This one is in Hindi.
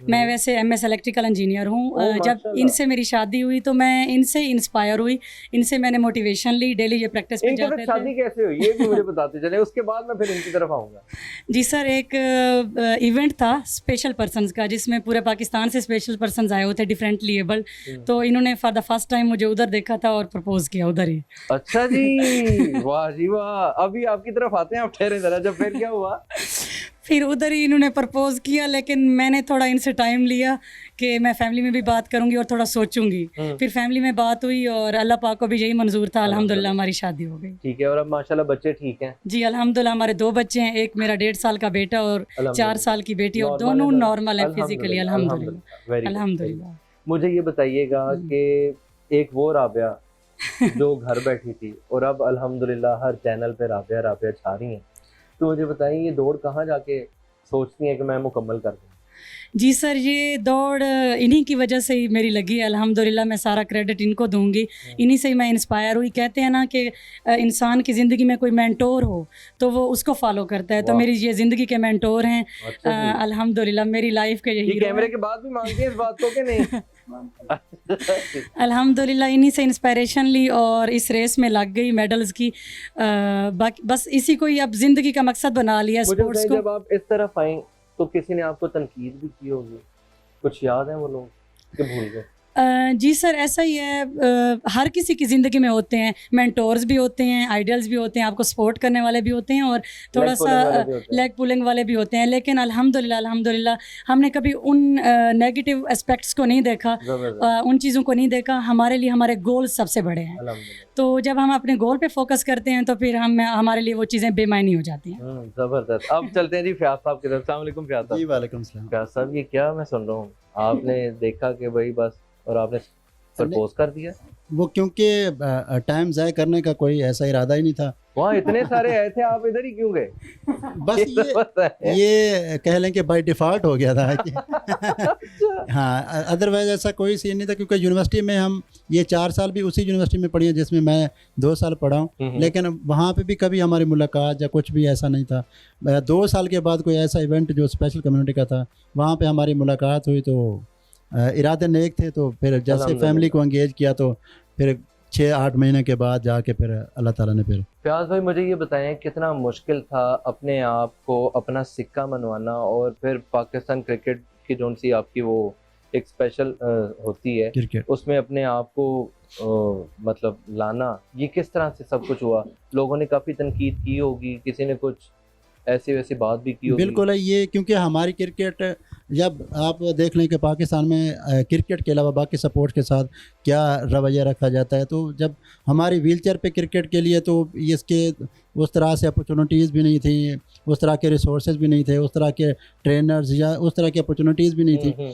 मैं वैसे एमएस इलेक्ट्रिकल इंजीनियर हूँ। जब माशाल्लाह। इनसे मेरी शादी हुई तो मैं इनसे इंस्पायर हुई, इनसे मैंने मोटिवेशन ली, डेली ये प्रैक्टिस पे इनके साथ जाते थे। शादी कैसे हुई ये भी मुझे बताते चले, उसके बाद मैं फिर इनकी तरफ आऊंगा। जी सर, एक इवेंट था स्पेशल पर्सन्स का, जिसमें पूरे पाकिस्तान से स्पेशल पर्सन्स आए हुए थे, डिफरेंटली एबल्ड। तो इन्होंने फॉर द फर्स्ट टाइम मुझे उधर देखा था और प्रपोज किया उधर ही। अच्छा जी, वाह जी वाह। अभी आपकी तरफ आते हैं, आप ठहरे जरा, जब फिर क्या हुआ? फिर उधर ही इन्होंने प्रपोज किया, लेकिन मैंने थोड़ा इनसे टाइम लिया कि मैं फैमिली में भी बात करूंगी और थोड़ा सोचूंगी। फिर फैमिली में बात हुई और अल्लाह पाक को भी यही मंजूर था, अल्हम्दुलिल्लाह हमारी शादी हो गई। ठीक है, और अब माशाल्लाह बच्चे ठीक हैं? जी अल्हम्दुलिल्लाह, हमारे 2 बच्चे हैं, एक मेरा 1.5 साल का बेटा और 4 साल की बेटी, और दोनों नॉर्मल हैं फिजिकली, अल्हम्दुलिल्लाह वेरी गुड। अल्हम्दुलिल्लाह। मुझे ये बताइएगा कि एक वो राबिया जो घर बैठी थी और अब अल्हम्दुलिल्लाह हर चैनल पे राबिया राबिया छा रही हैं, तो मुझे बताइए ये दौड़ कहाँ जाके सोचती हैं कि मैं मुकम्मल कर दूँ? जी सर, ये दौड़ इन्हीं की वजह से ही मेरी लगी है, अल्हम्दुलिल्लाह मैं सारा क्रेडिट इनको दूंगी। इन्हीं से ही मैं इंस्पायर हुई। कहते हैं ना कि इंसान की ज़िंदगी में कोई मेंटोर हो तो वो उसको फॉलो करता है, तो वाह। मेरी ये ज़िंदगी के मेंटोर हैं। अच्छा जी। अल्हम्दुलिल्लाह मेरी लाइफ के ये ये हीरो कैमरे हैं। के बाद भी मांगती हैं इस बात को कि नहीं? अल्हम्दुलिल्लाह इन्हीं से इंस्पिरेशन ली और इस रेस में लग गई मेडल्स की। बाकी बस इसी को ही अब ज़िंदगी का मकसद बना लिया मुझे स्पोर्ट्स बताइए, को। जब आप इस तरफ आई तो किसी ने आपको तनकीद भी की होगी, कुछ याद है वो लोग कि भूल गए? जी सर, ऐसा ही है, हर किसी की ज़िंदगी में होते हैं, मेंटोर्स भी होते हैं, आइडल्स भी होते हैं, आपको सपोर्ट करने वाले भी होते हैं और थोड़ा सा लेग पुलिंग वाले भी होते हैं। लेकिन अल्हम्दुलिल्लाह अल्हम्दुलिल्लाह हमने कभी उन नेगेटिव एस्पेक्ट्स को नहीं देखा, उन चीज़ों को नहीं देखा। हमारे लिए हमारे गोल सबसे बड़े हैं। अल्हम्दुलिल्लाह। तो जब हम अपने गोल पे फोकस करते हैं तो फिर हमारे लिए वो चीज़ें बेमायनी हो जाती हैं। जबरदस्त। अब चलते हैं जी फयाज साहब की तरफ। अस्सलाम वालेकुम फयाज जी साहब। वालेकुम सलाम। फयाज साहब, ये क्या मैं सुन रहा हूँ, आपने देखा कि भाई बस और आपने प्रपोज कर दिया? वो क्योंकि टाइम ज़ाय करने का कोई ऐसा इरादा ही नहीं था। वहाँ इतने सारे आए थे, आप इधर ही क्यों गए? बस ये कह लें कि बाय डिफ़ॉल्ट हो गया था कि हाँ, अदरवाइज़ ऐसा कोई सीन नहीं था, क्योंकि यूनिवर्सिटी में हम ये 4 साल भी उसी यूनिवर्सिटी में पढ़ी है जिसमें मैं 2 साल पढ़ा हूँ, लेकिन वहाँ पे भी कभी हमारी मुलाकात या कुछ भी ऐसा नहीं था। 2 साल के बाद कोई ऐसा इवेंट जो स्पेशल कम्युनिटी का था, वहाँ पे हमारी मुलाकात हुई, तो इरादे नेक थे। तो फिर जैसे फैमिली को एंगेज किया, तो फिर 6-8 महीने के बाद जाके फिर अल्लाह ताला ने फिर। फयाज भाई, मुझे ये बताएं कितना मुश्किल था अपने आप को अपना सिक्का मनवाना और फिर पाकिस्तान क्रिकेट की जो सी आपकी वो एक स्पेशल होती है क्रिकेट, उसमें अपने आप को मतलब लाना, ये किस तरह से सब कुछ हुआ? लोगों ने काफ़ी तनकीद की होगी, किसी ने कुछ ऐसी वैसी बात भी की होगी। बिल्कुल है ये, क्योंकि हमारी क्रिकेट, जब आप देख लें कि पाकिस्तान में क्रिकेट के अलावा बाकी स्पोर्ट्स के साथ क्या रवैया रखा जाता है, तो जब हमारी व्हीलचेयर पे क्रिकेट के लिए, तो इसके उस तरह से अपॉर्चुनिटीज़ भी नहीं थी, उस तरह के रिसोर्सेज भी नहीं थे, उस तरह के ट्रेनर्स या उस तरह की अपॉर्चुनिटीज़ भी नहीं थी।